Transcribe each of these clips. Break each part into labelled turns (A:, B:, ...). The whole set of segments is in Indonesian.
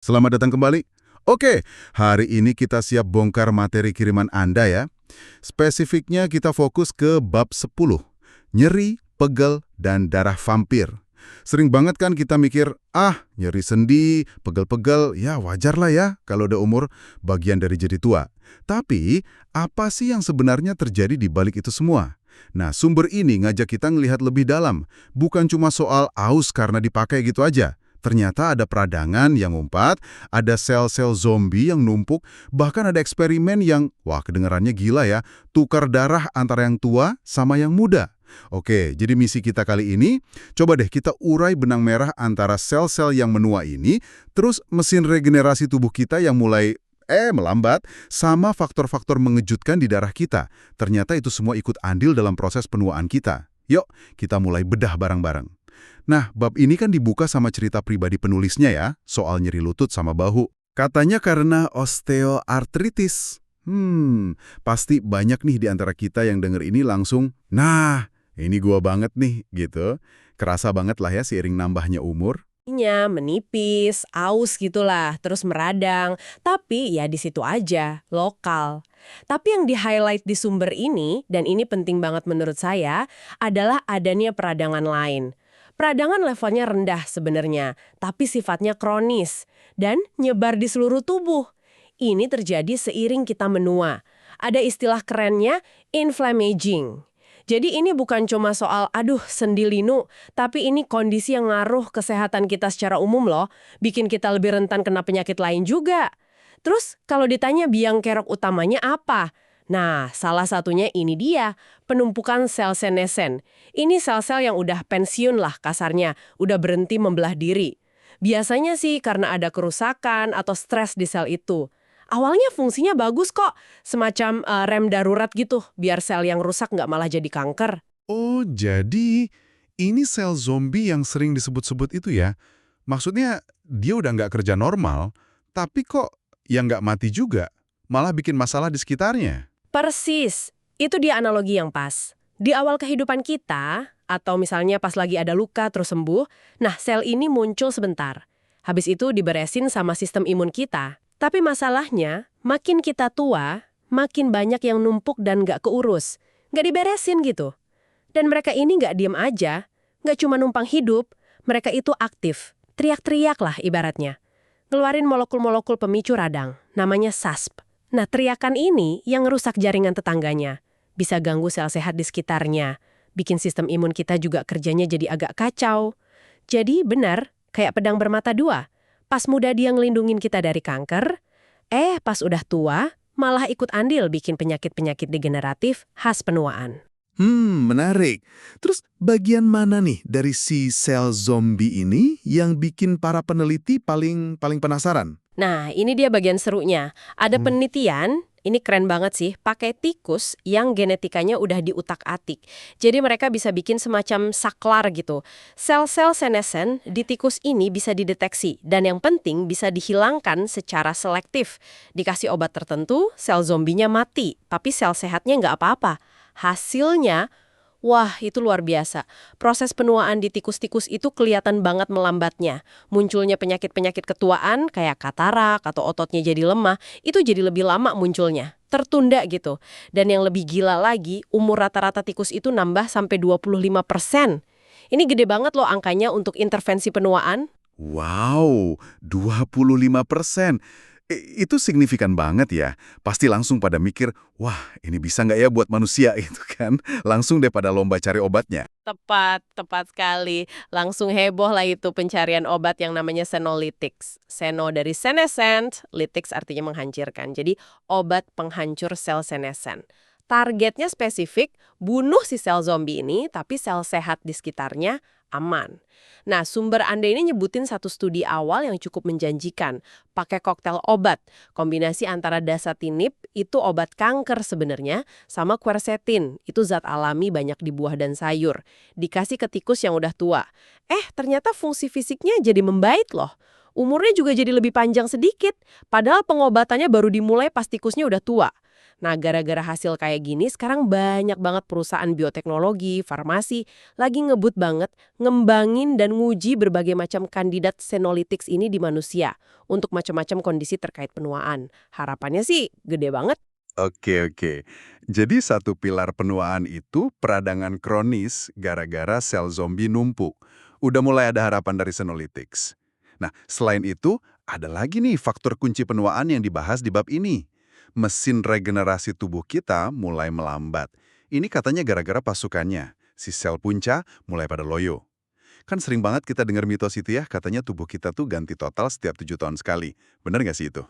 A: Selamat datang kembali. Oke, hari ini kita siap bongkar materi kiriman Anda ya. Spesifiknya kita fokus ke bab 10, nyeri, pegel, dan darah vampir. Sering banget kan kita mikir, nyeri sendi, pegel-pegel, ya wajar lah ya kalau udah umur, bagian dari jadi tua. Tapi, apa sih yang sebenarnya terjadi di balik itu semua? Nah, sumber ini ngajak kita ngelihat lebih dalam, bukan cuma soal aus karena dipakai gitu aja. Ternyata ada peradangan yang ngumpat, ada sel-sel zombie yang numpuk, bahkan ada eksperimen yang, wah kedengarannya gila ya, tukar darah antara yang tua sama yang muda. Oke, jadi misi kita kali ini, coba deh kita urai benang merah antara sel-sel yang menua ini, terus mesin regenerasi tubuh kita yang mulai melambat, sama faktor-faktor mengejutkan di darah kita. Ternyata itu semua ikut andil dalam proses penuaan kita. Yuk, kita mulai bedah bareng-bareng. Nah, bab ini kan dibuka sama cerita pribadi penulisnya ya, soal nyeri lutut sama bahu. Katanya karena osteoartritis. Pasti banyak nih di antara kita yang denger ini langsung, nah, ini gua banget nih, gitu. Kerasa banget lah ya seiring nambahnya umur.
B: Menipis, aus gitulah, terus meradang. Tapi ya di situ aja, lokal. Tapi yang di-highlight di sumber ini, dan ini penting banget menurut saya, adalah adanya peradangan lain. Peradangan levelnya rendah sebenarnya, tapi sifatnya kronis dan nyebar di seluruh tubuh. Ini terjadi seiring kita menua. Ada istilah kerennya inflammaging. Jadi ini bukan cuma soal, sendi linu, tapi ini kondisi yang ngaruh kesehatan kita secara umum loh, bikin kita lebih rentan kena penyakit lain juga. Terus kalau ditanya biang kerok utamanya apa? Nah, salah satunya ini dia, penumpukan sel senescent. Ini sel-sel yang udah pensiun lah kasarnya, udah berhenti membelah diri. Biasanya sih karena ada kerusakan atau stres di sel itu. Awalnya fungsinya bagus kok, semacam rem darurat gitu, biar sel yang rusak nggak malah jadi kanker.
A: Oh, jadi ini sel zombie yang sering disebut-sebut itu ya? Maksudnya dia udah nggak kerja normal, tapi kok yang nggak mati juga, malah bikin masalah di sekitarnya.
B: Persis, itu dia analogi yang pas. Di awal kehidupan kita, atau misalnya pas lagi ada luka terus sembuh, nah sel ini muncul sebentar. Habis itu diberesin sama sistem imun kita. Tapi masalahnya, makin kita tua, makin banyak yang numpuk dan nggak keurus. Nggak diberesin gitu. Dan mereka ini nggak diem aja, nggak cuma numpang hidup, mereka itu aktif. Teriak-teriak lah ibaratnya. Ngeluarin molekul-molekul pemicu radang, namanya SASP. Nah, teriakan ini yang ngerusak jaringan tetangganya. Bisa ganggu sel sehat di sekitarnya. Bikin sistem imun kita juga kerjanya jadi agak kacau. Jadi benar, kayak pedang bermata dua. Pas muda dia ngelindungin kita dari kanker, pas udah tua, malah ikut andil bikin penyakit-penyakit degeneratif khas penuaan.
A: Menarik. Terus bagian mana nih dari si sel zombie ini yang bikin para peneliti paling penasaran?
B: Nah, ini dia bagian serunya. Ada penelitian, ini keren banget sih, pakai tikus yang genetikanya udah diutak-atik. Jadi mereka bisa bikin semacam saklar gitu. Sel-sel senescent di tikus ini bisa dideteksi, dan yang penting bisa dihilangkan secara selektif. Dikasih obat tertentu, sel zombinya mati, tapi sel sehatnya nggak apa-apa. Hasilnya, wah itu luar biasa. Proses penuaan di tikus-tikus itu kelihatan banget melambatnya. Munculnya penyakit-penyakit ketuaan kayak katarak atau ototnya jadi lemah, itu jadi lebih lama munculnya. Tertunda gitu. Dan yang lebih gila lagi, umur rata-rata tikus itu nambah sampai 25%. Ini gede banget loh angkanya untuk intervensi penuaan.
A: Wow, 25%. Itu signifikan banget ya. Pasti langsung pada mikir, wah ini bisa nggak ya buat manusia itu kan. Langsung deh pada lomba cari obatnya.
B: Tepat sekali. Langsung heboh lah itu pencarian obat yang namanya senolytics. Seno dari senescent, lytics artinya menghancurkan. Jadi obat penghancur sel senescent. Targetnya spesifik, bunuh si sel zombie ini, tapi sel sehat di sekitarnya aman. Nah, sumber Anda ini nyebutin satu studi awal yang cukup menjanjikan. Pakai koktail obat. Kombinasi antara dasatinib, itu obat kanker sebenarnya, sama quercetin, itu zat alami banyak di buah dan sayur. Dikasih ke tikus yang udah tua. Ternyata fungsi fisiknya jadi membaik loh. Umurnya juga jadi lebih panjang sedikit, padahal pengobatannya baru dimulai pas tikusnya udah tua. Nah, gara-gara hasil kayak gini, sekarang banyak banget perusahaan bioteknologi, farmasi, lagi ngebut banget ngembangin dan nguji berbagai macam kandidat senolytics ini di manusia untuk macam-macam kondisi terkait penuaan. Harapannya sih gede banget.
C: Oke. Jadi satu pilar penuaan itu peradangan kronis gara-gara sel zombie numpuk. Udah mulai ada harapan dari Senolytics. Nah, selain itu, ada lagi nih faktor kunci penuaan yang dibahas di bab ini. Mesin regenerasi tubuh kita mulai melambat. Ini katanya gara-gara pasukannya. Si sel punca mulai pada loyo. Kan sering banget kita dengar mitos itu ya, katanya tubuh kita tuh ganti total setiap 7 tahun sekali. Bener nggak sih itu?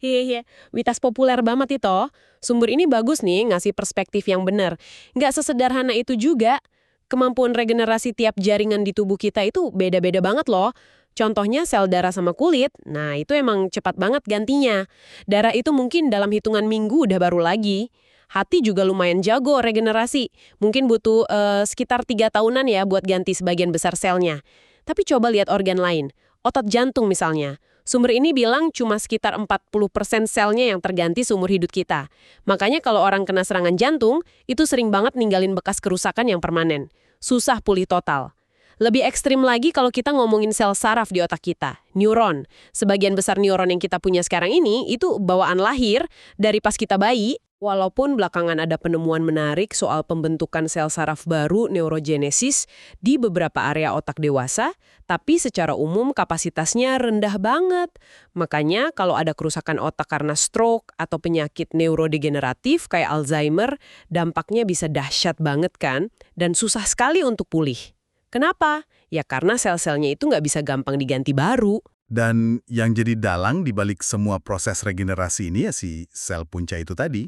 B: Iya, mitos populer banget itu. Sumber ini bagus nih ngasih perspektif yang benar. Nggak sesederhana itu juga. Kemampuan regenerasi tiap jaringan di tubuh kita itu beda-beda banget loh. Contohnya sel darah sama kulit, nah itu emang cepat banget gantinya. Darah itu mungkin dalam hitungan minggu udah baru lagi. Hati juga lumayan jago regenerasi. Mungkin butuh sekitar 3 tahunan ya buat ganti sebagian besar selnya. Tapi coba lihat organ lain. Otot jantung misalnya. Sumber ini bilang cuma sekitar 40% selnya yang terganti seumur hidup kita. Makanya kalau orang kena serangan jantung, itu sering banget ninggalin bekas kerusakan yang permanen. Susah pulih total. Lebih ekstrim lagi kalau kita ngomongin sel saraf di otak kita, neuron. Sebagian besar neuron yang kita punya sekarang ini, itu bawaan lahir dari pas kita bayi. Walaupun belakangan ada penemuan menarik soal pembentukan sel saraf baru neurogenesis di beberapa area otak dewasa, tapi secara umum kapasitasnya rendah banget. Makanya kalau ada kerusakan otak karena stroke atau penyakit neurodegeneratif kayak Alzheimer, dampaknya bisa dahsyat banget kan, dan susah sekali untuk pulih. Kenapa? Ya karena sel-selnya itu nggak bisa gampang diganti baru.
A: Dan yang jadi dalang di balik semua proses regenerasi ini ya si sel punca itu tadi,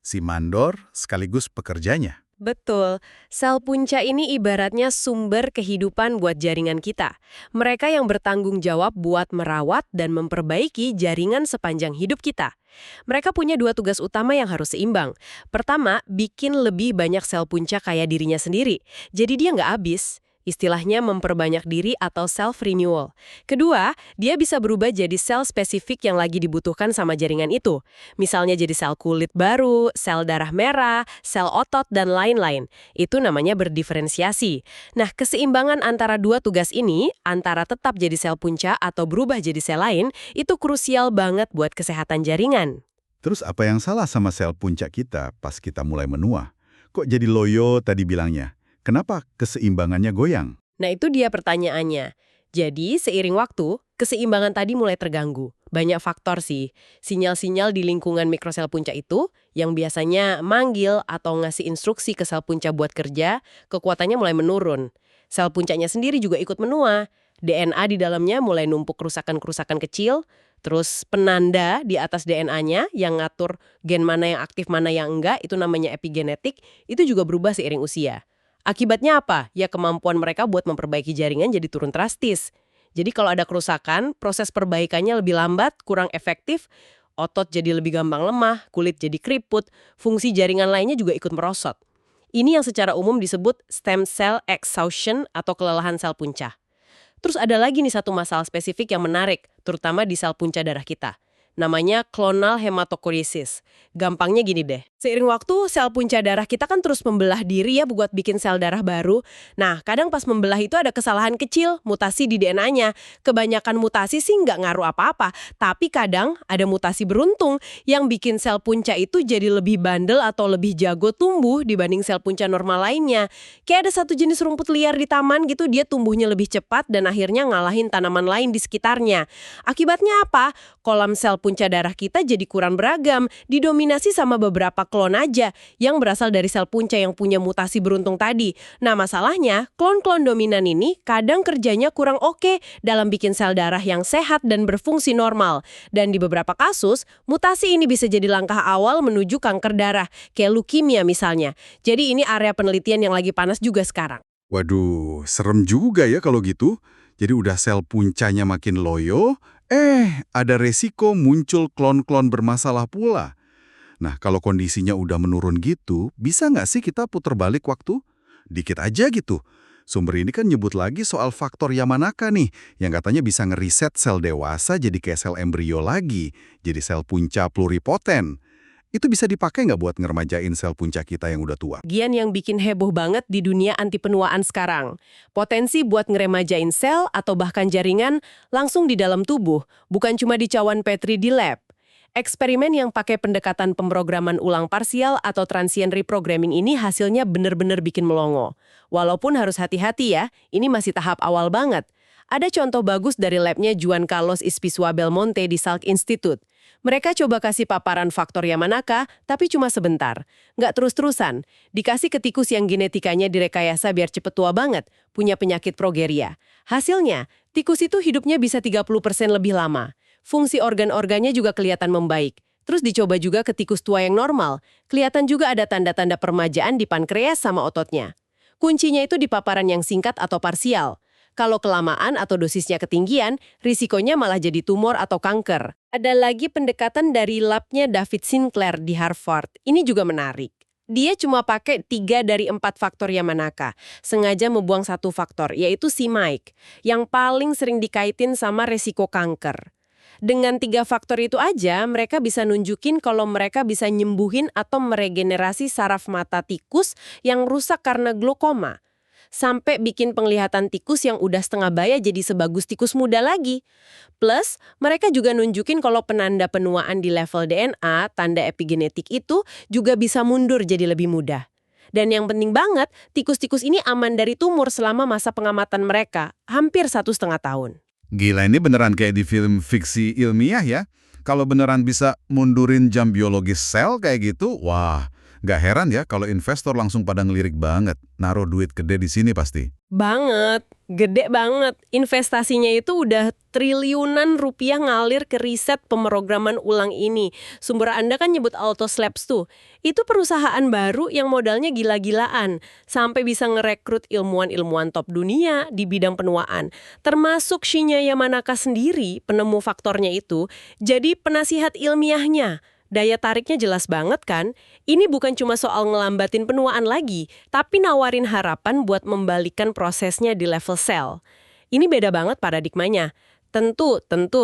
A: si mandor sekaligus pekerjanya.
B: Betul, sel punca ini ibaratnya sumber kehidupan buat jaringan kita. Mereka yang bertanggung jawab buat merawat dan memperbaiki jaringan sepanjang hidup kita. Mereka punya 2 tugas utama yang harus seimbang. Pertama, bikin lebih banyak sel punca kayak dirinya sendiri. Jadi dia nggak habis. Istilahnya memperbanyak diri atau self-renewal. Kedua, dia bisa berubah jadi sel spesifik yang lagi dibutuhkan sama jaringan itu. Misalnya jadi sel kulit baru, sel darah merah, sel otot, dan lain-lain. Itu namanya berdiferensiasi. Nah, keseimbangan antara 2 tugas ini, antara tetap jadi sel punca atau berubah jadi sel lain, itu krusial banget buat kesehatan jaringan.
A: Terus apa yang salah sama sel punca kita pas kita mulai menua? Kok jadi loyo tadi bilangnya? Kenapa keseimbangannya goyang?
B: Nah, itu dia pertanyaannya. Jadi, seiring waktu, keseimbangan tadi mulai terganggu. Banyak faktor sih. Sinyal-sinyal di lingkungan mikrosel punca itu, yang biasanya manggil atau ngasih instruksi ke sel punca buat kerja, kekuatannya mulai menurun. Sel puncanya sendiri juga ikut menua. DNA di dalamnya mulai numpuk kerusakan-kerusakan kecil, terus penanda di atas DNA-nya yang ngatur gen mana yang aktif, mana yang enggak, itu namanya epigenetik, itu juga berubah seiring usia. Akibatnya apa? Ya kemampuan mereka buat memperbaiki jaringan jadi turun drastis. Jadi kalau ada kerusakan, proses perbaikannya lebih lambat, kurang efektif, otot jadi lebih gampang lemah, kulit jadi keriput, fungsi jaringan lainnya juga ikut merosot. Ini yang secara umum disebut stem cell exhaustion atau kelelahan sel punca. Terus ada lagi nih satu masalah spesifik yang menarik, terutama di sel punca darah kita. Namanya clonal hematopoiesis. Gampangnya gini deh. Seiring waktu, sel punca darah kita kan terus membelah diri ya buat bikin sel darah baru. Nah, kadang pas membelah itu ada kesalahan kecil, mutasi di DNA-nya. Kebanyakan mutasi sih nggak ngaruh apa-apa. Tapi kadang ada mutasi beruntung yang bikin sel punca itu jadi lebih bandel atau lebih jago tumbuh dibanding sel punca normal lainnya. Kayak ada satu jenis rumput liar di taman gitu, dia tumbuhnya lebih cepat dan akhirnya ngalahin tanaman lain di sekitarnya. Akibatnya apa? Kolam sel punca darah kita jadi kurang beragam, didominasi sama beberapa klon aja yang berasal dari sel punca yang punya mutasi beruntung tadi. Nah, masalahnya, klon-klon dominan ini kadang kerjanya kurang oke dalam bikin sel darah yang sehat dan berfungsi normal. Dan di beberapa kasus, mutasi ini bisa jadi langkah awal menuju kanker darah, kayak leukemia misalnya. Jadi ini area penelitian yang lagi panas juga sekarang.
A: Waduh, serem juga ya kalau gitu. Jadi udah sel puncanya makin loyo, ada resiko muncul klon-klon bermasalah pula. Nah, kalau kondisinya udah menurun gitu, bisa nggak sih kita putar balik waktu? Dikit aja gitu. Sumber ini kan nyebut lagi soal faktor Yamanaka nih, yang katanya bisa ngeriset sel dewasa jadi kayak sel embrio lagi, jadi sel punca pluripoten.
C: itu bisa dipakai nggak buat ngeremajain sel punca kita yang udah tua?
B: Bagian yang bikin heboh banget di dunia anti penuaan sekarang. Potensi buat ngeremajain sel atau bahkan jaringan langsung di dalam tubuh, bukan cuma di cawan Petri di lab. Eksperimen yang pakai pendekatan pemrograman ulang parsial atau transient reprogramming ini hasilnya bener-bener bikin melongo. Walaupun harus hati-hati ya, ini masih tahap awal banget. Ada contoh bagus dari labnya Juan Carlos Ispisua Belmonte di Salk Institute. Mereka coba kasih paparan faktor Yamanaka, tapi cuma sebentar. Nggak terus-terusan. Dikasih ke tikus yang genetikanya direkayasa biar cepet tua banget, punya penyakit progeria. Hasilnya, tikus itu hidupnya bisa 30% lebih lama. Fungsi organ-organnya juga kelihatan membaik. Terus dicoba juga ke tikus tua yang normal. Kelihatan juga ada tanda-tanda permajaan di pankreas sama ototnya. Kuncinya itu di paparan yang singkat atau parsial. Kalau kelamaan atau dosisnya ketinggian, risikonya malah jadi tumor atau kanker. Ada lagi pendekatan dari labnya David Sinclair di Harvard. Ini juga menarik. Dia cuma pakai 3 dari 4 faktor Yamanaka. Sengaja membuang satu faktor, yaitu C-Myc, yang paling sering dikaitin sama resiko kanker. Dengan 3 faktor itu aja, mereka bisa nunjukin kalau mereka bisa nyembuhin atau meregenerasi saraf mata tikus yang rusak karena glaukoma. Sampai bikin penglihatan tikus yang udah setengah baya jadi sebagus tikus muda lagi. Plus, mereka juga nunjukin kalau penanda penuaan di level DNA, tanda epigenetik itu juga bisa mundur jadi lebih mudah. Dan yang penting banget, tikus-tikus ini aman dari tumor selama masa pengamatan mereka, hampir 1,5 tahun.
A: Gila, ini beneran kayak di film fiksi ilmiah ya. Kalau beneran bisa mundurin jam biologis sel kayak gitu, wah, nggak heran ya kalau investor langsung pada ngelirik banget. Naruh duit gede di sini pasti.
B: Banget, gede banget. Investasinya itu udah triliunan rupiah ngalir ke riset pemrograman ulang ini. Sumber Anda kan nyebut Altos Labs tuh. Itu perusahaan baru yang modalnya gila-gilaan. Sampai bisa ngerekrut ilmuwan-ilmuwan top dunia di bidang penuaan. Termasuk Shinya Yamanaka sendiri, penemu faktornya itu, jadi penasihat ilmiahnya. Daya tariknya jelas banget kan? Ini bukan cuma soal ngelambatin penuaan lagi, tapi nawarin harapan buat membalikan prosesnya di level sel. Ini beda banget paradigmanya. Tentu,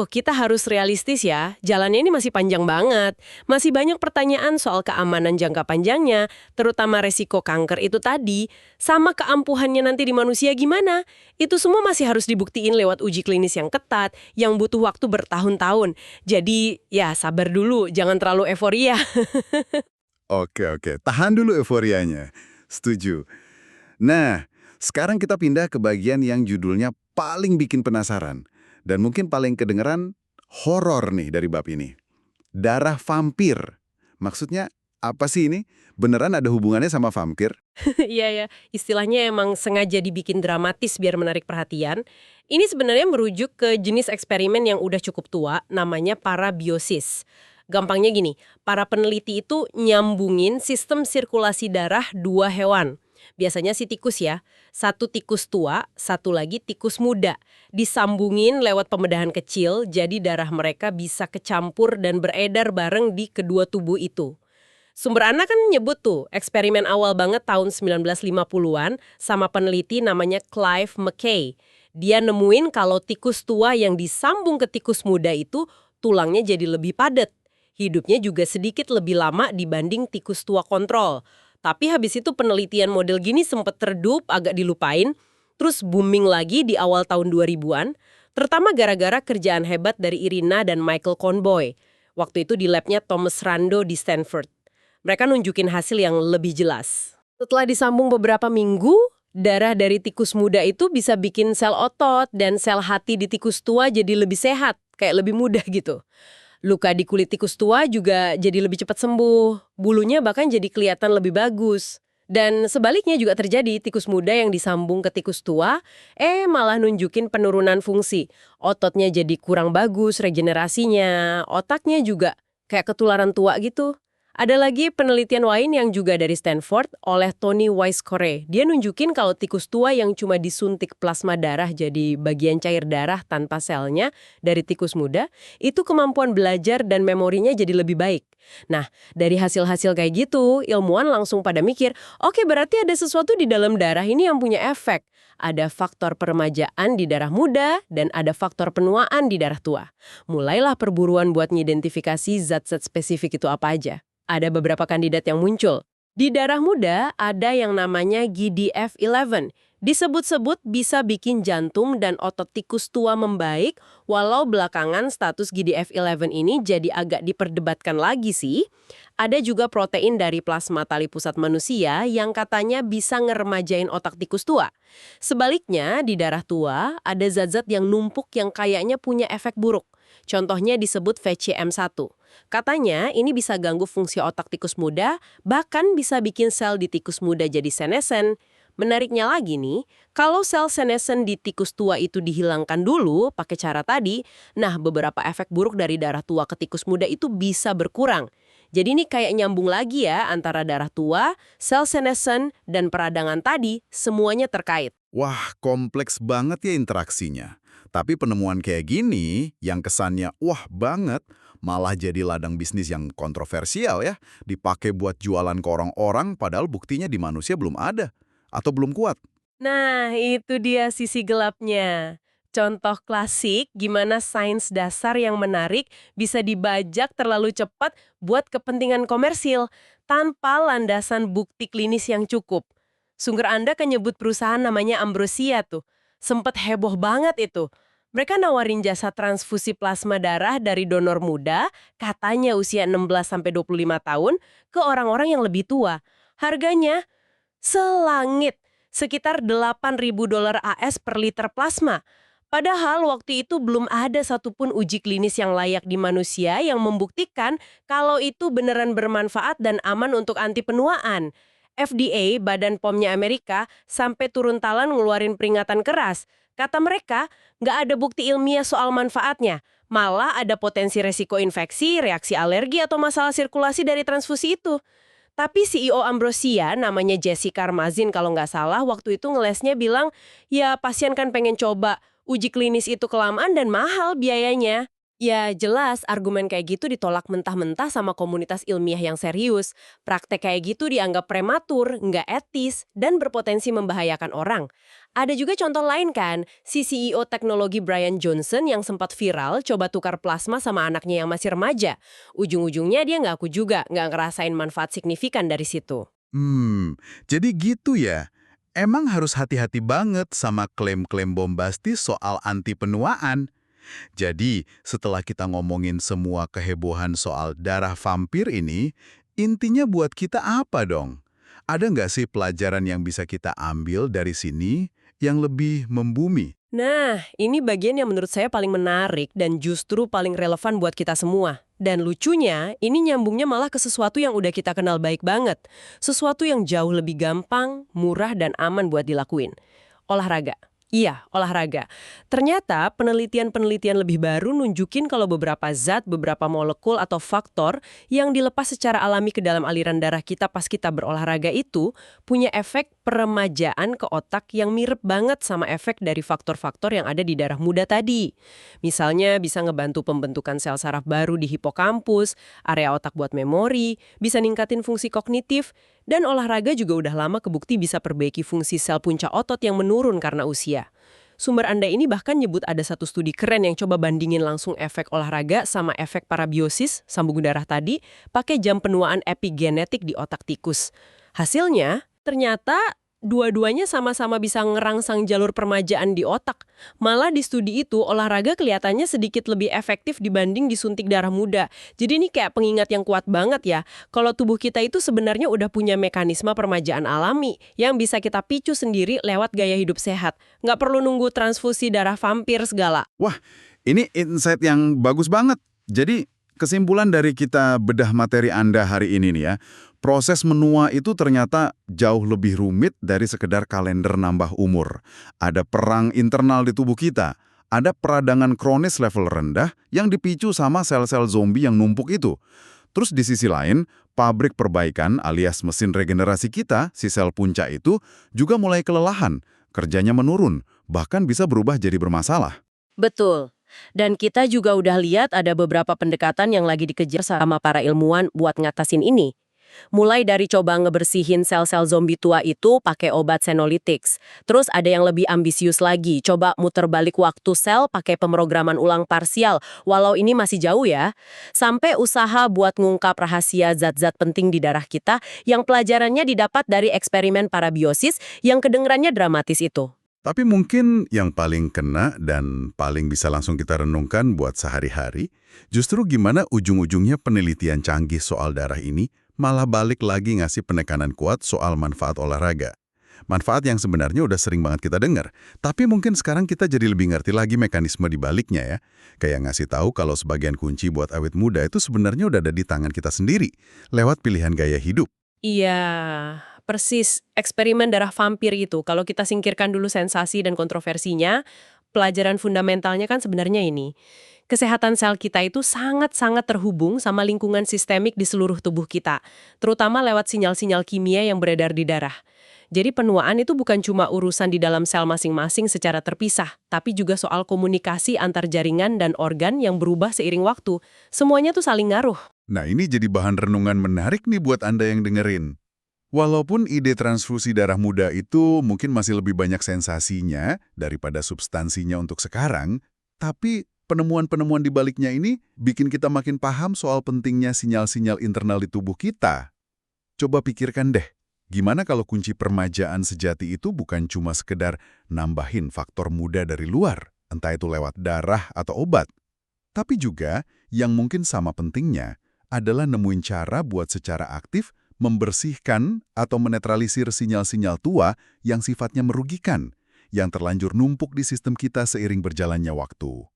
B: kita harus realistis ya, jalannya ini masih panjang banget. Masih banyak pertanyaan soal keamanan jangka panjangnya, terutama resiko kanker itu tadi, sama keampuhannya nanti di manusia gimana. Itu semua masih harus dibuktiin lewat uji klinis yang ketat, yang butuh waktu bertahun-tahun. Jadi, ya sabar dulu, jangan terlalu euforia.
C: Oke, tahan dulu euforianya. Setuju. Nah, sekarang kita pindah ke bagian yang judulnya paling bikin penasaran. Dan mungkin paling kedengeran horor nih dari bab ini. Darah vampir. Maksudnya apa sih ini? Beneran ada hubungannya sama vampir?
B: Iya, istilahnya emang sengaja dibikin dramatis biar menarik perhatian. Ini sebenarnya merujuk ke jenis eksperimen yang udah cukup tua, namanya parabiosis. Gampangnya gini, para peneliti itu nyambungin sistem sirkulasi darah 2 hewan. Biasanya si tikus ya, satu tikus tua, satu lagi tikus muda. Disambungin lewat pemedahan kecil, jadi darah mereka bisa kecampur dan beredar bareng di kedua tubuh itu. Sumber anak kan nyebut tuh, eksperimen awal banget tahun 1950-an sama peneliti namanya Clive McKay. Dia nemuin kalau tikus tua yang disambung ke tikus muda itu tulangnya jadi lebih padat. Hidupnya juga sedikit lebih lama dibanding tikus tua kontrol. Tapi habis itu penelitian model gini sempat redup, agak dilupain, terus booming lagi di awal tahun 2000-an, terutama gara-gara kerjaan hebat dari Irina dan Michael Conboy. Waktu itu di labnya Thomas Rando di Stanford. Mereka nunjukin hasil yang lebih jelas. Setelah disambung beberapa minggu, darah dari tikus muda itu bisa bikin sel otot dan sel hati di tikus tua jadi lebih sehat, kayak lebih mudah gitu. Luka di kulit tikus tua juga jadi lebih cepat sembuh. Bulunya bahkan jadi kelihatan lebih bagus. Dan sebaliknya juga terjadi, tikus muda yang disambung ke tikus tua, malah nunjukin penurunan fungsi. Ototnya jadi kurang bagus regenerasinya, otaknya juga kayak ketularan tua gitu. Ada lagi penelitian lain yang juga dari Stanford oleh Tony Weisskore. Dia nunjukin kalau tikus tua yang cuma disuntik plasma darah jadi bagian cair darah tanpa selnya dari tikus muda, itu kemampuan belajar dan memorinya jadi lebih baik. Nah, dari hasil-hasil kayak gitu, ilmuwan langsung pada mikir, oke, berarti ada sesuatu di dalam darah ini yang punya efek. Ada faktor peremajaan di darah muda dan ada faktor penuaan di darah tua. Mulailah perburuan buat ngidentifikasi zat-zat spesifik itu apa aja. Ada beberapa kandidat yang muncul. Di darah muda ada yang namanya GDF11. Disebut-sebut bisa bikin jantung dan otot tikus tua membaik, walau belakangan status GDF11 ini jadi agak diperdebatkan lagi sih. Ada juga protein dari plasma tali pusat manusia yang katanya bisa ngeremajain otak tikus tua. Sebaliknya, di darah tua ada zat-zat yang numpuk yang kayaknya punya efek buruk. Contohnya disebut VCM1. Katanya ini bisa ganggu fungsi otak tikus muda, bahkan bisa bikin sel di tikus muda jadi senescent. Menariknya lagi nih, kalau sel senescent di tikus tua itu dihilangkan dulu pakai cara tadi, nah beberapa efek buruk dari darah tua ke tikus muda itu bisa berkurang. Jadi ini kayak nyambung lagi ya antara darah tua, sel senescent, dan peradangan tadi, semuanya terkait.
A: Wah, kompleks banget ya interaksinya. Tapi penemuan kayak gini, yang kesannya wah banget, malah jadi ladang bisnis yang kontroversial ya. Dipakai buat jualan ke orang-orang, padahal buktinya di manusia belum ada. Atau belum kuat.
B: Nah, itu dia sisi gelapnya. Contoh klasik gimana sains dasar yang menarik bisa dibajak terlalu cepat buat kepentingan komersil tanpa landasan bukti klinis yang cukup. Sumber Anda kan nyebut perusahaan namanya Ambrosia tuh. Sempet heboh banget itu. Mereka nawarin jasa transfusi plasma darah dari donor muda, katanya usia 16-25 tahun, ke orang-orang yang lebih tua. Harganya selangit, sekitar $8.000 AS per liter plasma. Padahal waktu itu belum ada satupun uji klinis yang layak di manusia yang membuktikan kalau itu beneran bermanfaat dan aman untuk anti penuaan. FDA, Badan POM-nya Amerika, sampai turun tangan ngeluarin peringatan keras. Kata mereka, nggak ada bukti ilmiah soal manfaatnya. Malah ada potensi resiko infeksi, reaksi alergi, atau masalah sirkulasi dari transfusi itu. Tapi CEO Ambrosia, namanya Jesse Karmazin kalau nggak salah, waktu itu ngelesnya bilang, ya pasien kan pengen coba, uji klinis itu kelamaan dan mahal biayanya. Ya jelas argumen kayak gitu ditolak mentah-mentah sama komunitas ilmiah yang serius. Praktek kayak gitu dianggap prematur, nggak etis, dan berpotensi membahayakan orang. Ada juga contoh lain kan, si CEO teknologi Brian Johnson yang sempat viral coba tukar plasma sama anaknya yang masih remaja. Ujung-ujungnya dia ngaku juga nggak ngerasain manfaat signifikan dari situ.
A: Jadi gitu ya. Emang harus hati-hati banget sama klaim-klaim bombastis soal anti penuaan. Jadi, setelah kita ngomongin semua kehebohan soal darah vampir ini, intinya buat kita apa dong? Ada nggak sih pelajaran yang bisa kita ambil dari sini yang lebih membumi?
B: Nah, ini bagian yang menurut saya paling menarik dan justru paling relevan buat kita semua. Dan lucunya, ini nyambungnya malah ke sesuatu yang udah kita kenal baik banget. Sesuatu yang jauh lebih gampang, murah, dan aman buat dilakuin. Olahraga. Iya, olahraga. Ternyata penelitian-penelitian lebih baru nunjukin kalau beberapa zat, beberapa molekul atau faktor yang dilepas secara alami ke dalam aliran darah kita pas kita berolahraga itu punya efek peremajaan ke otak yang mirip banget sama efek dari faktor-faktor yang ada di darah muda tadi. Misalnya bisa ngebantu pembentukan sel saraf baru di hipokampus, area otak buat memori, bisa ningkatin fungsi kognitif, dan olahraga juga udah lama kebukti bisa perbaiki fungsi sel punca otot yang menurun karena usia. Sumber Anda ini bahkan nyebut ada satu studi keren yang coba bandingin langsung efek olahraga sama efek parabiosis, sambung darah tadi, pakai jam penuaan epigenetik di otak tikus. Hasilnya, ternyata dua-duanya sama-sama bisa ngerangsang jalur permajaan di otak. Malah di studi itu, olahraga kelihatannya sedikit lebih efektif dibanding disuntik darah muda. Jadi ini kayak pengingat yang kuat banget ya. Kalau tubuh kita itu sebenarnya udah punya mekanisme permajaan alami yang bisa kita picu sendiri lewat gaya hidup sehat. Nggak perlu nunggu transfusi darah vampir segala.
A: Wah, ini insight yang bagus banget. Jadi, kesimpulan dari kita bedah materi Anda hari ini nih ya, proses menua itu ternyata jauh lebih rumit dari sekedar kalender nambah umur. Ada perang internal di tubuh kita, ada peradangan kronis level rendah yang dipicu sama sel-sel zombie yang numpuk itu. Terus di sisi lain, pabrik perbaikan alias mesin regenerasi kita, si sel punca itu, juga mulai kelelahan, kerjanya menurun, bahkan bisa berubah jadi bermasalah.
B: Betul. Dan kita juga udah lihat ada beberapa pendekatan yang lagi dikejar sama para ilmuwan buat ngatasin ini. Mulai dari coba ngebersihin sel-sel zombie tua itu pakai obat senolytics. Terus ada yang lebih ambisius lagi, coba muter balik waktu sel pakai pemrograman ulang parsial, walau ini masih jauh ya. Sampai usaha buat ngungkap rahasia zat-zat penting di darah kita yang pelajarannya didapat dari eksperimen parabiosis yang kedengerannya dramatis itu.
A: Tapi mungkin yang paling kena dan paling bisa langsung kita renungkan buat sehari-hari, justru gimana ujung-ujungnya penelitian canggih soal darah ini malah balik lagi ngasih penekanan kuat soal manfaat olahraga. Manfaat yang sebenarnya udah sering banget kita dengar, tapi mungkin sekarang kita jadi lebih ngerti lagi mekanisme di baliknya ya. Kayak ngasih tahu kalau sebagian kunci buat awet muda itu sebenarnya udah ada di tangan kita sendiri, lewat pilihan gaya hidup.
B: Iya, persis. Eksperimen darah vampir itu, kalau kita singkirkan dulu sensasi dan kontroversinya, pelajaran fundamentalnya kan sebenarnya ini. Kesehatan sel kita itu sangat-sangat terhubung sama lingkungan sistemik di seluruh tubuh kita, terutama lewat sinyal-sinyal kimia yang beredar di darah. Jadi penuaan itu bukan cuma urusan di dalam sel masing-masing secara terpisah, tapi juga soal komunikasi antar jaringan dan organ yang berubah seiring waktu. Semuanya tuh saling ngaruh.
A: Nah, ini jadi bahan renungan menarik nih buat Anda yang dengerin. Walaupun ide transfusi darah muda itu mungkin masih lebih banyak sensasinya daripada substansinya untuk sekarang, tapi penemuan-penemuan di baliknya ini bikin kita makin paham soal pentingnya sinyal-sinyal internal di tubuh kita. Coba pikirkan deh, gimana kalau kunci permajaan sejati itu bukan cuma sekedar nambahin faktor muda dari luar, entah itu lewat darah atau obat, tapi juga yang mungkin sama pentingnya adalah nemuin cara buat secara aktif membersihkan atau menetralisir sinyal-sinyal tua yang sifatnya merugikan, yang terlanjur numpuk di sistem kita seiring berjalannya waktu.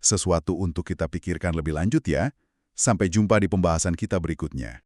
A: Sesuatu untuk kita pikirkan lebih lanjut ya. Sampai jumpa di pembahasan kita berikutnya.